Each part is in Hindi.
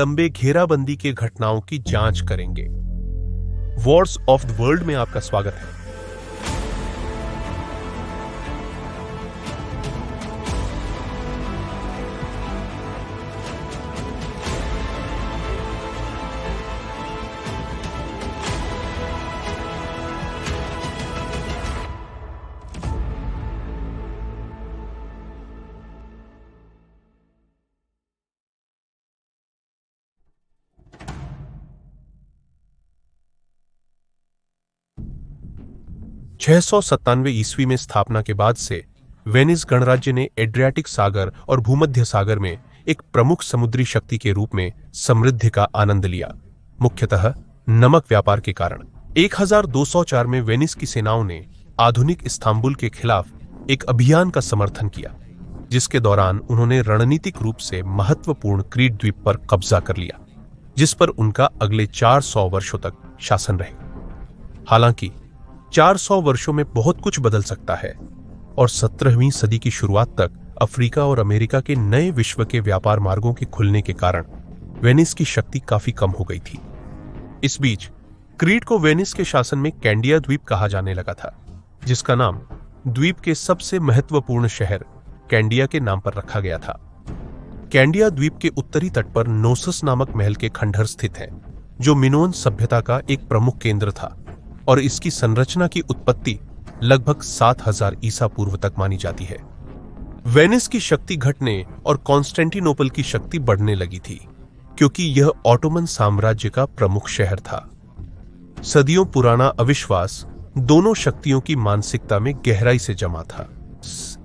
लंबे घेराबंदी के घटनाओं की जांच करेंगे। वॉर्स ऑफ द वर्ल्ड में आपका स्वागत है। ईस्वी में स्थापना के बाद से वेनिस गणराज्य ने एड्रियाटिक सागर और भूमध्य सागर में एक प्रमुख समुद्री शक्ति के रूप में समृद्धि का आनंद लिया, मुख्यतः नमक व्यापार के कारण। 1204 में वेनिस की सेनाओं ने आधुनिक इस्तांबुल के खिलाफ एक अभियान का समर्थन किया, जिसके दौरान उन्होंने रणनीतिक रूप से महत्वपूर्ण क्रीट द्वीप पर कब्जा कर लिया, जिस पर उनका अगले 400 वर्षों तक शासन रहे। हालांकि 400 वर्षों में बहुत कुछ बदल सकता है और 17वीं सदी की शुरुआत तक अफ्रीका और अमेरिका के नए विश्व के व्यापार मार्गों के खुलने के कारण वेनिस की शक्ति काफी कम हो गई थी। इस बीच क्रीट को वेनिस के शासन में कैंडिया द्वीप कहा जाने लगा था, जिसका नाम द्वीप के सबसे महत्वपूर्ण शहर कैंडिया के नाम पर रखा गया था। कैंडिया द्वीप के उत्तरी तट पर नोसस नामक महल के खंडहर स्थित हैं, जो मिनोन सभ्यता का एक प्रमुख केंद्र था और इसकी संरचना की उत्पत्ति लगभग 7000 ईसा पूर्व तक मानी जाती है। वेनिस की शक्ति घटने और कॉन्स्टेंटिनोपल की शक्ति बढ़ने लगी थी, क्योंकि यह ऑटोमन साम्राज्य का प्रमुख शहर था। सदियों पुराना अविश्वास दोनों शक्तियों की मानसिकता में गहराई से जमा था।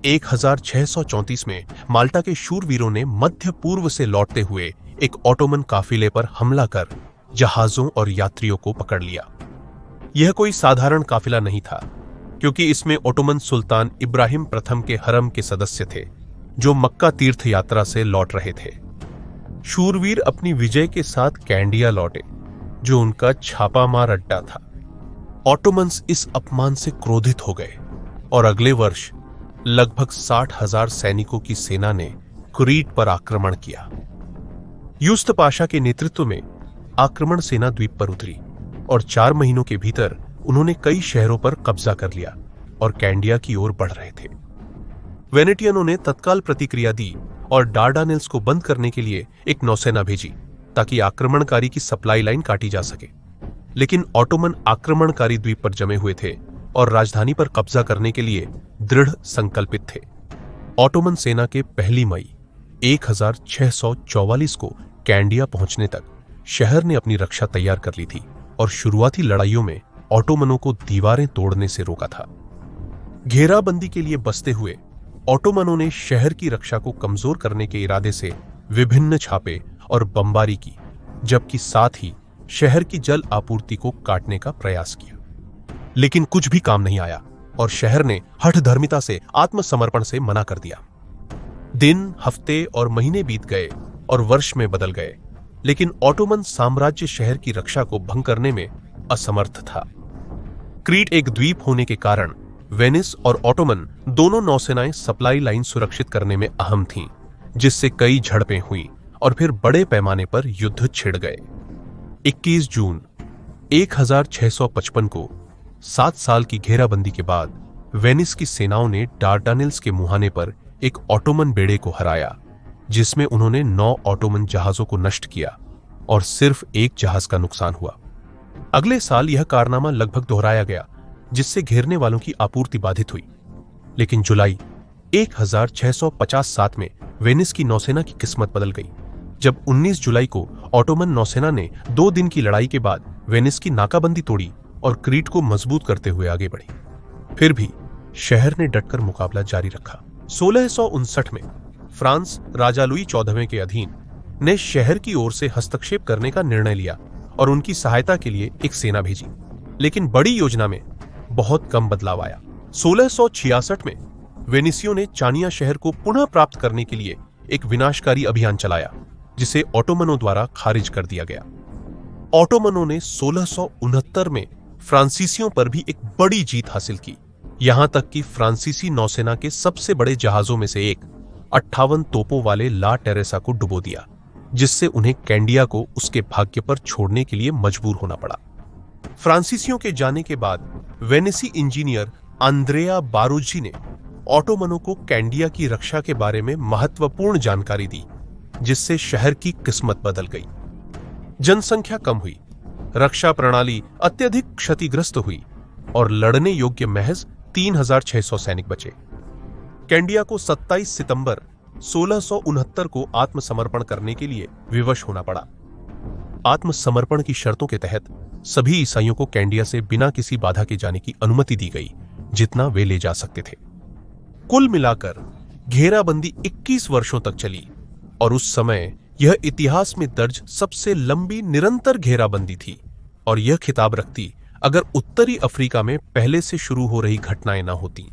1634 में माल्टा के शूरवीरों ने मध्य पूर्व से लौटते हुए एक ऑटोमन काफिले पर हमला कर जहाजों और यात्रियों को पकड़ लिया। यह कोई साधारण काफिला नहीं था, क्योंकि इसमें ओटोमन सुल्तान इब्राहिम प्रथम के हरम के सदस्य थे, जो मक्का तीर्थ यात्रा से लौट रहे थे। शूरवीर अपनी विजय के साथ कैंडिया लौटे, जो उनका छापामार अड्डा था। ऑटोमन्स इस अपमान से क्रोधित हो गए और अगले वर्ष लगभग 60,000 सैनिकों की सेना ने क्रीट पर आक्रमण किया। यूस्त पाशा के नेतृत्व में आक्रमण सेना द्वीप पर उतरी और 4 महीनों के भीतर उन्होंने कई शहरों पर कब्जा कर लिया और कैंडिया की ओर बढ़ रहे थे। वेनेटियनों ने तत्काल प्रतिक्रिया दी और डार्डानेल्स को बंद करने के लिए एक नौसेना भेजी, ताकि आक्रमणकारी की सप्लाई लाइन काटी जा सके। लेकिन ऑटोमन आक्रमणकारी द्वीप पर जमे हुए थे और राजधानी पर कब्जा करने के लिए दृढ़ संकल्पित थे। ऑटोमन सेना के 1 मई 1644 को कैंडिया पहुंचने तक शहर ने अपनी रक्षा तैयार कर ली थी और शुरुआती लड़ाइयों में ऑटोमनों को दीवारें तोड़ने से रोका था। घेराबंदी के लिए बसते हुए ऑटोमनों ने शहर की रक्षा को कमजोर करने के इरादे से विभिन्न छापे और बमबारी की, जबकि साथ ही शहर की जल आपूर्ति को काटने का प्रयास किया। लेकिन कुछ भी काम नहीं आया और शहर ने हठधर्मिता से आत्मसमर्पण से मना कर दिया। दिन, हफ्ते और महीने बीत गए और वर्ष में बदल गए, लेकिन ऑटोमन साम्राज्य शहर की रक्षा को भंग करने में असमर्थ था। क्रीट एक द्वीप होने के कारण वेनिस और ऑटोमन दोनों नौसेनाएं सप्लाई लाइन सुरक्षित करने में अहम थीं, जिससे कई झड़पें हुई और फिर बड़े पैमाने पर युद्ध छिड़ गए। 21 जून 1655 को 7 साल की घेराबंदी के बाद वेनिस की सेनाओं ने डार्डानेल्स के मुहाने पर एक ऑटोमन बेड़े को हराया, जिसमें उन्होंने 9 ऑटोमन जहाजों को नष्ट किया और सिर्फ एक जहाज का नुकसान हुआ। अगले साल यह कारनामा लगभग दोहराया गया, जिससे घेरने वालों की आपूर्ति बाधित हुई। लेकिन जुलाई 1657 में वेनिस की नौसेना की किस्मत बदल गई, जब 19 जुलाई को ऑटोमन नौसेना ने 2 दिन की लड़ाई के बाद वेनिस की नाकाबंदी तोड़ी और क्रीट को मजबूत करते हुए आगे बढ़ी। फिर भी शहर ने डटकर मुकाबला जारी रखा। 1659 में फ्रांस राजा लुई 14वें के अधीन ने शहर की ओर से हस्तक्षेप करने का निर्णय लिया और उनकी सहायता के लिए एक सेना भेजी। लेकिन बड़ी योजना में बहुत कम बदलाव आया। 1666 में वेनिसियों ने चानिया शहर को पुनः प्राप्त करने के लिए एक विनाशकारी अभियान चलाया, जिसे ऑटोमनों द्वारा खारिज कर दिया गया। ऑटोमनों ने 1669 में फ्रांसीसियों पर भी एक बड़ी जीत हासिल की, यहां तक कि फ्रांसीसी नौसेना के सबसे बड़े जहाजों में से एक 58 तोपों वाले ला टेरेसा को डुबो दिया, जिससे उन्हें कैंडिया को उसके भाग्य पर छोड़ने के लिए मजबूर होना पड़ा। फ्रांसीसियों के जाने के बाद वेनेसी इंजीनियर अंद्रेया बारुज्जी ने ऑटोमनों को कैंडिया की रक्षा के बारे में महत्वपूर्ण जानकारी दी, जिससे शहर की किस्मत बदल गई। जनसंख्या कम हुई, रक्षा प्रणाली अत्यधिक क्षतिग्रस्त हुई और लड़ने योग्य महज 3600 सैनिक बचे। कैंडिया को 27 सितंबर 1669 को आत्मसमर्पण करने के लिए विवश होना पड़ा। आत्मसमर्पण की शर्तों के तहत सभी ईसाइयों को कैंडिया से बिना किसी बाधा के जाने की अनुमति दी गई, जितना वे ले जा सकते थे। कुल मिलाकर घेराबंदी 21 वर्षों तक चली और उस समय यह इतिहास में दर्ज सबसे लंबी निरंतर घेराबंदी थी और यह खिताब रखती अगर उत्तरी अफ्रीका में पहले से शुरू हो रही घटनाएं न होती।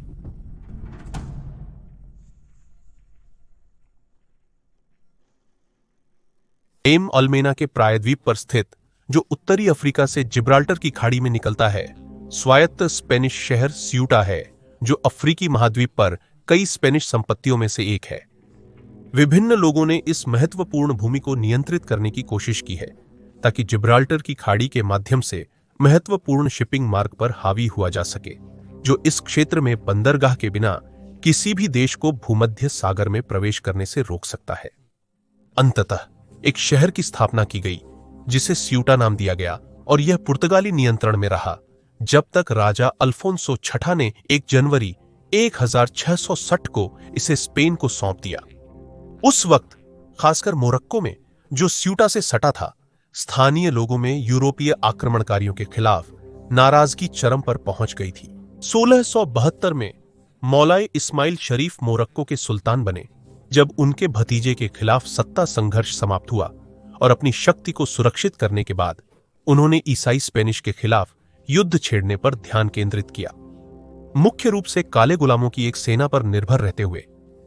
एम अल्मेना के प्रायद्वीप पर स्थित, जो उत्तरी अफ्रीका से जिब्राल्टर की खाड़ी में निकलता है, स्वायत्त स्पेनिश शहर स्यूटा है, जो अफ्रीकी महाद्वीप पर कई स्पेनिश संपत्तियों में से एक है। विभिन्न लोगों ने इस महत्वपूर्ण भूमि को नियंत्रित करने की कोशिश की है ताकि जिब्राल्टर की खाड़ी के माध्यम से महत्वपूर्ण शिपिंग मार्ग पर हावी हुआ जा सके, जो इस क्षेत्र में बंदरगाह के बिना किसी भी देश को भूमध्य सागर में प्रवेश करने से रोक सकता है। अंततः एक शहर की स्थापना की गई जिसे स्यूटा नाम दिया गया और यह पुर्तगाली नियंत्रण में रहा जब तक राजा अल्फोंसो छठा ने 1 जनवरी 1660 को इसे स्पेन को सौंप दिया। उस वक्त खासकर मोरक्को में, जो स्यूटा से सटा था, स्थानीय लोगों में यूरोपीय आक्रमणकारियों के खिलाफ नाराजगी चरम पर पहुंच गई थी। 1672 में मौलाए इस्माइल शरीफ मोरक्को के सुल्तान बने, जब उनके भतीजे के खिलाफ सत्ता संघर्ष समाप्त हुआ और अपनी शक्ति को सुरक्षित करने के बाद उन्होंने ईसाई स्पेनिश के खिलाफ युद्ध छेड़ने पर ध्यान केंद्रित किया, मुख्य रूप से काले गुलामों की एक सेना पर निर्भर रहते हुए,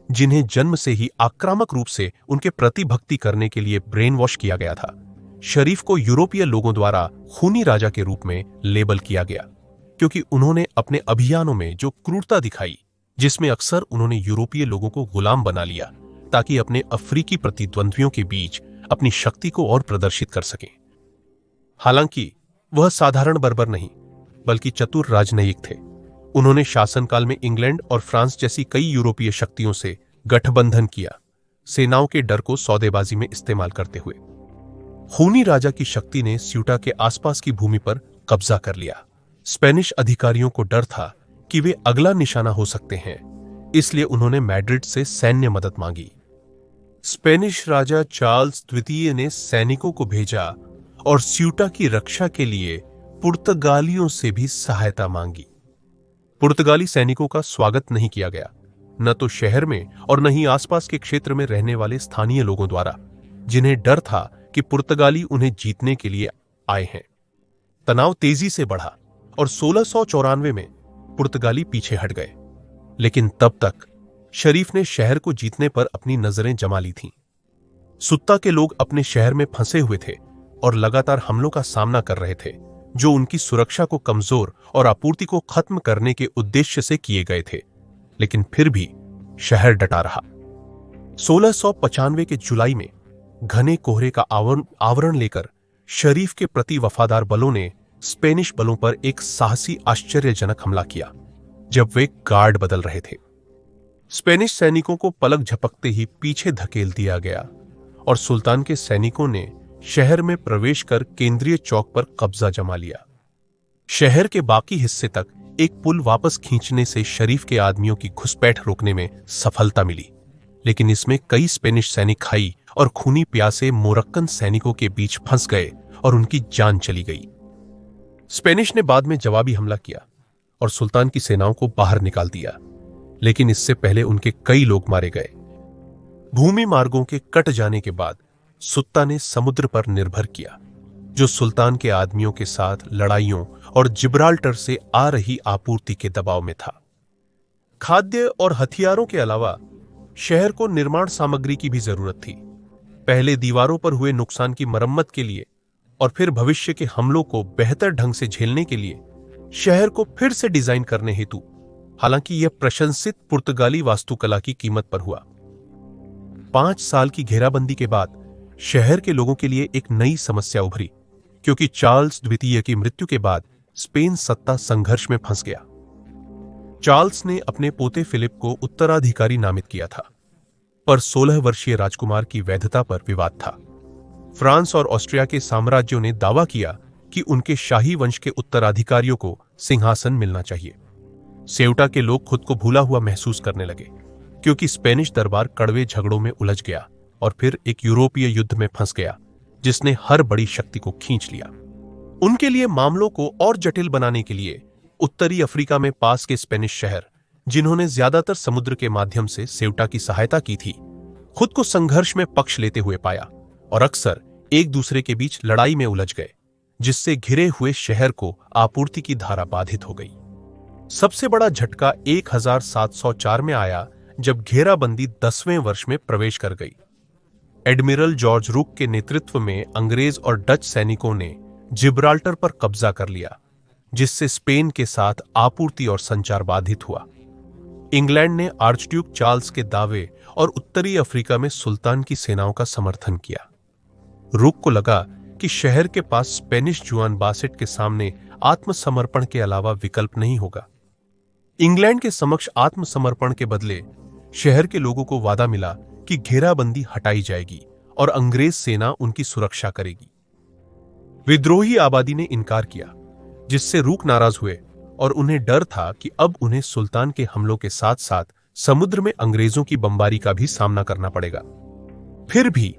जिन्हें जन्म से ही आक्रामक रूप से उनके प्रति भक्ति करने के लिए ब्रेन वॉश किया गया था। शरीफ को यूरोपीय लोगों द्वारा खूनी राजा के रूप में लेबल किया गया, क्योंकि उन्होंने अपने अभियानों में जो क्रूरता दिखाई, जिसमें अक्सर उन्होंने यूरोपीय लोगों को गुलाम बना लिया ताकि अपने अफ्रीकी प्रतिद्वंद्वियों के बीच अपनी शक्ति को और प्रदर्शित कर सकें। हालांकि वह साधारण बर्बर नहीं, बल्कि चतुर राजनयिक थे। उन्होंने शासनकाल में इंग्लैंड और फ्रांस जैसी कई यूरोपीय शक्तियों से गठबंधन किया, सेनाओं के डर को सौदेबाजी में इस्तेमाल करते हुए। खूनी राजा की शक्ति ने स्यूटा के आसपास की भूमि पर कब्जा कर लिया। स्पेनिश अधिकारियों को डर था कि वे अगला निशाना हो सकते हैं, इसलिए उन्होंने मैड्रिड से सैन्य मदद मांगी। स्पेनिश राजा चार्ल्स द्वितीय ने सैनिकों को भेजा और स्यूटा की रक्षा के लिए पुर्तगालियों से भी सहायता मांगी। पुर्तगाली सैनिकों का स्वागत नहीं किया गया, न तो शहर में और न ही आसपास के क्षेत्र में रहने वाले स्थानीय लोगों द्वारा, जिन्हें डर था कि पुर्तगाली उन्हें जीतने के लिए आए हैं। तनाव तेजी से बढ़ा और 1694 में पुर्तगाली पीछे हट गए, लेकिन तब तक शरीफ ने शहर को जीतने पर अपनी नजरें जमा ली थीं। सुत्ता के लोग अपने शहर में फंसे हुए थे और लगातार हमलों का सामना कर रहे थे, जो उनकी सुरक्षा को कमजोर और आपूर्ति को खत्म करने के उद्देश्य से किए गए थे। लेकिन फिर भी शहर डटा रहा। 1695 के जुलाई में घने कोहरे का आवरण लेकर शरीफ के प्रति वफादार बलों ने स्पेनिश बलों पर एक साहसी आश्चर्यजनक हमला किया, जब वे गार्ड बदल रहे थे। स्पेनिश सैनिकों को पलक झपकते ही पीछे धकेल दिया गया और सुल्तान के सैनिकों ने शहर में प्रवेश कर केंद्रीय चौक पर कब्जा जमा लिया। शहर के बाकी हिस्से तक एक पुल वापस खींचने से शरीफ के आदमियों की घुसपैठ रोकने में सफलता मिली, लेकिन इसमें कई स्पेनिश सैनिक खाई और खूनी प्यासे मोरक्कन सैनिकों के बीच फंस गए और उनकी जान चली गई। स्पेनिश ने बाद में जवाबी हमला किया और सुल्तान की सेनाओं को बाहर निकाल दिया, लेकिन इससे पहले उनके कई लोग मारे गए। भूमि मार्गों के कट जाने के बाद सुत्ता ने समुद्र पर निर्भर किया, जो सुल्तान के आदमियों के साथ लड़ाइयों और जिब्राल्टर से आ रही आपूर्ति के दबाव में था। खाद्य और हथियारों के अलावा शहर को निर्माण सामग्री की भी जरूरत थी। पहले दीवारों पर हुए नुकसान की मरम्मत के लिए और फिर भविष्य के हमलों को बेहतर ढंग से झेलने के लिए शहर को फिर से डिजाइन करने हेतु, हालांकि यह प्रशंसित पुर्तगाली वास्तुकला की कीमत पर हुआ। 5 साल की घेराबंदी के बाद शहर के लोगों के लिए एक नई समस्या उभरी, क्योंकि चार्ल्स द्वितीय की मृत्यु के बाद स्पेन सत्ता संघर्ष में फंस गया। चार्ल्स ने अपने पोते फिलिप को उत्तराधिकारी नामित किया था, पर 16 वर्षीय राजकुमार की वैधता पर विवाद था। फ्रांस और ऑस्ट्रिया के साम्राज्यों ने दावा किया कि उनके शाही वंश के उत्तराधिकारियों को सिंहासन मिलना चाहिए। सेउटा के लोग खुद को भूला हुआ महसूस करने लगे, क्योंकि स्पेनिश दरबार कड़वे झगड़ों में उलझ गया और फिर एक यूरोपीय युद्ध में फंस गया, जिसने हर बड़ी शक्ति को खींच लिया। उनके लिए मामलों को और जटिल बनाने के लिए उत्तरी अफ्रीका में पास के स्पेनिश शहर, जिन्होंने ज्यादातर समुद्र के माध्यम से सेउटा की सहायता की थी, खुद को संघर्ष में पक्ष लेते हुए पाया और अक्सर एक दूसरे के बीच लड़ाई में उलझ गए, जिससे घिरे हुए शहर को आपूर्ति की धारा बाधित हो गई। सबसे बड़ा झटका 1704 में आया, जब घेराबंदी 10वें वर्ष में प्रवेश कर गई। एडमिरल जॉर्ज रूक के नेतृत्व में अंग्रेज और डच सैनिकों ने जिब्राल्टर पर कब्जा कर लिया, जिससे स्पेन के साथ आपूर्ति और संचार बाधित हुआ। इंग्लैंड ने आर्चड्यूक चार्ल्स के दावे और उत्तरी अफ्रीका में सुल्तान की सेनाओं का समर्थन किया। रूक को लगा कि शहर के पास स्पेनिश जुआन बासेट के सामने आत्मसमर्पण के अलावा विकल्प नहीं होगा। इंग्लैंड के समक्ष आत्मसमर्पण के बदले शहर के लोगों को वादा मिला कि घेराबंदी हटाई जाएगी और अंग्रेज सेना उनकी सुरक्षा करेगी। विद्रोही आबादी ने इनकार किया, जिससे रूक नाराज हुए और उन्हें डर था कि अब उन्हें सुल्तान के हमलों के साथ साथ समुद्र में अंग्रेजों की बमबारी का भी सामना करना पड़ेगा। फिर भी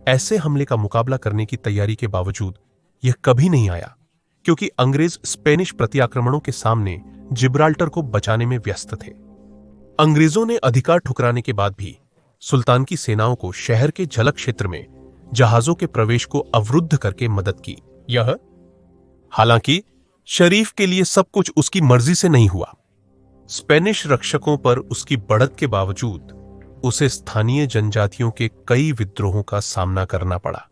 ऐसे हमले का मुकाबला करने की तैयारी के बावजूद यह कभी नहीं आया, क्योंकि अंग्रेज स्पेनिश प्रत्याक्रमणों के सामने जिब्राल्टर को बचाने में व्यस्त थे। अंग्रेजों ने अधिकार ठुकराने के बाद भी सुल्तान की सेनाओं को शहर के जल क्षेत्र में जहाजों के प्रवेश को अवरुद्ध करके मदद की। यह हालांकि शरीफ के लिए सब कुछ उसकी मर्जी से नहीं हुआ। स्पेनिश रक्षकों पर उसकी बढ़त के बावजूद उसे स्थानीय जनजातियों के कई विद्रोहों का सामना करना पड़ा।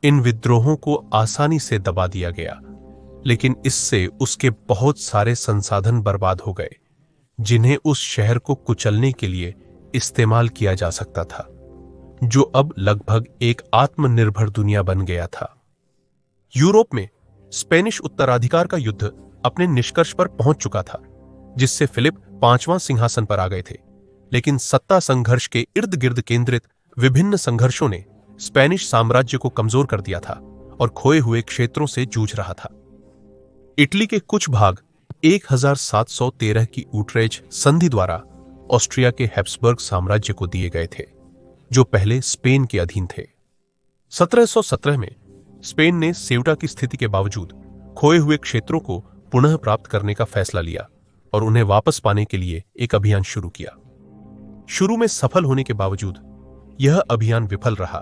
इन विद्रोहों को आसानी से दबा दिया गया, लेकिन इससे उसके बहुत सारे संसाधन बर्बाद हो गए, जिन्हें उस शहर को कुचलने के लिए इस्तेमाल किया जा सकता था, जो अब लगभग एक आत्मनिर्भर दुनिया बन गया था। यूरोप में स्पेनिश उत्तराधिकार का युद्ध अपने निष्कर्ष पर पहुंच चुका था, जिससे फिलिप 5वां सिंहासन पर आ गए थे। लेकिन सत्ता संघर्ष के इर्द गिर्द केंद्रित विभिन्न संघर्षों ने स्पेनिश साम्राज्य को कमजोर कर दिया था और खोए हुए क्षेत्रों से जूझ रहा था। इटली के कुछ भाग 1713 की ऊट्रेज संधि द्वारा ऑस्ट्रिया के हैब्सबर्ग साम्राज्य को दिए गए थे, जो पहले स्पेन के अधीन थे। 1717 में स्पेन ने सेउटा की स्थिति के बावजूद खोए हुए क्षेत्रों को पुनः प्राप्त करने का फैसला लिया और उन्हें वापस पाने के लिए एक अभियान शुरू किया। शुरू में सफल होने के बावजूद यह अभियान विफल रहा,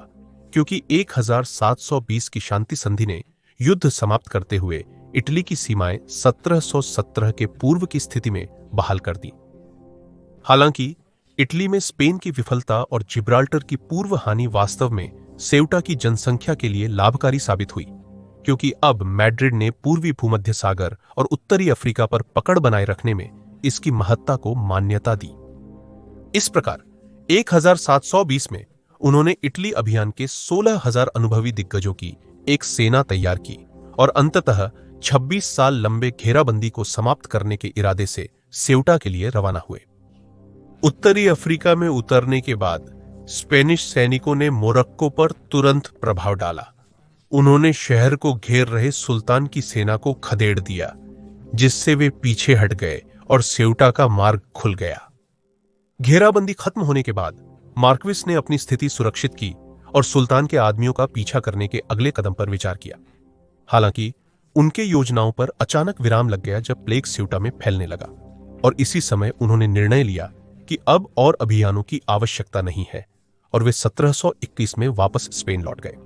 क्योंकि 1720 की शांति संधि ने युद्ध समाप्त करते हुए इटली की सीमाएं 1717 के पूर्व की स्थिति में बहाल कर दी। हालांकि इटली में स्पेन की विफलता और जिब्राल्टर की पूर्व हानि वास्तव में सेउटा की जनसंख्या के लिए लाभकारी साबित हुई, क्योंकि अब मैड्रिड ने पूर्वी भूमध्य सागर और उत्तरी अफ्रीका पर पकड़ बनाए रखने में इसकी महत्ता को मान्यता दी। इस प्रकार 1720 में उन्होंने इटली अभियान के 16,000 अनुभवी दिग्गजों की एक सेना तैयार की और अंततः 26 साल लंबे घेराबंदी को समाप्त करने के इरादे से सेउटा के लिए रवाना हुए। उत्तरी अफ्रीका में उतरने के बाद स्पेनिश सैनिकों ने मोरक्को पर तुरंत प्रभाव डाला। उन्होंने शहर को घेर रहे सुल्तान की सेना को खदेड़ दिया, जिससे वे पीछे हट गए और सेउटा का मार्ग खुल गया। घेराबंदी खत्म होने के बाद मार्क्विस ने अपनी स्थिति सुरक्षित की और सुल्तान के आदमियों का पीछा करने के अगले कदम पर विचार किया। हालांकि उनके योजनाओं पर अचानक विराम लग गया जब प्लेग सेउटा में फैलने लगा, और इसी समय उन्होंने निर्णय लिया कि अब और अभियानों की आवश्यकता नहीं है, और वे 1721 में वापस स्पेन लौट गए।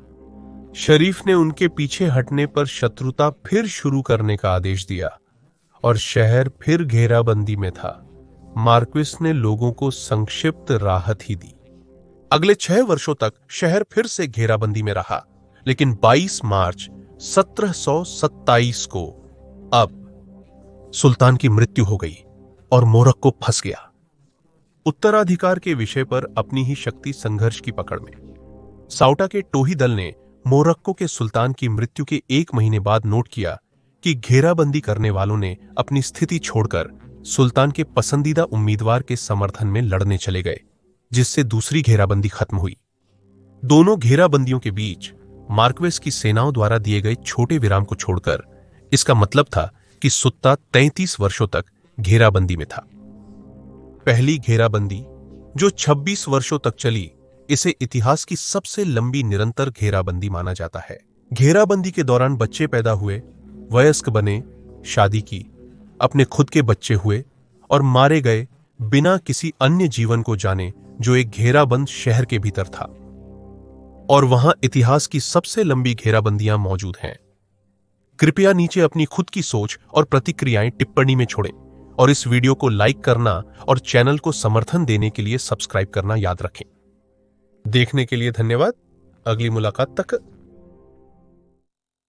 शरीफ ने उनके पीछे हटने पर शत्रुता फिर शुरू करने का आदेश दिया और शहर फिर घेराबंदी में था। मार्क्विस ने लोगों को संक्षिप्त राहत ही दी। अगले 6 वर्षों तक शहर फिर से घेराबंदी में रहा, लेकिन 22 मार्च 1727 को अब सुल्तान की मृत्यु हो गई और मोरक्को फंस गया। उत्तराधिकार के विषय पर अपनी ही शक्ति संघर्ष की पकड़ में। साउटा के टोही दल ने मोरक्को के सुल्तान की मृत्यु के 1 महीने बाद नोट किया कि घेराबंदी करने वालों ने अपनी स्थिति छोड़कर सुल्तान के पसंदीदा उम्मीदवार के समर्थन में लड़ने चले गए, जिससे दूसरी घेराबंदी खत्म हुई। दोनों घेराबंदियों के बीच मार्क्वेस की सेनाओं द्वारा दिए गए छोटे विराम को छोड़कर इसका मतलब था कि सुत्ता 33 वर्षों तक घेराबंदी में था। पहली घेराबंदी, जो 26 वर्षों तक चली, इसे इतिहास की सबसे लंबी निरंतर घेराबंदी माना जाता है। घेराबंदी के दौरान बच्चे पैदा हुए, वयस्क बने, शादी की, अपने खुद के बच्चे हुए और मारे गए बिना किसी अन्य जीवन को जाने, जो एक घेराबंद शहर के भीतर था। और वहां इतिहास की सबसे लंबी घेराबंदियां मौजूद हैं। कृपया नीचे अपनी खुद की सोच और प्रतिक्रियाएं टिप्पणी में छोड़ें और इस वीडियो को लाइक करना और चैनल को समर्थन देने के लिए सब्सक्राइब करना याद रखें। देखने के लिए धन्यवाद। अगली मुलाकात तक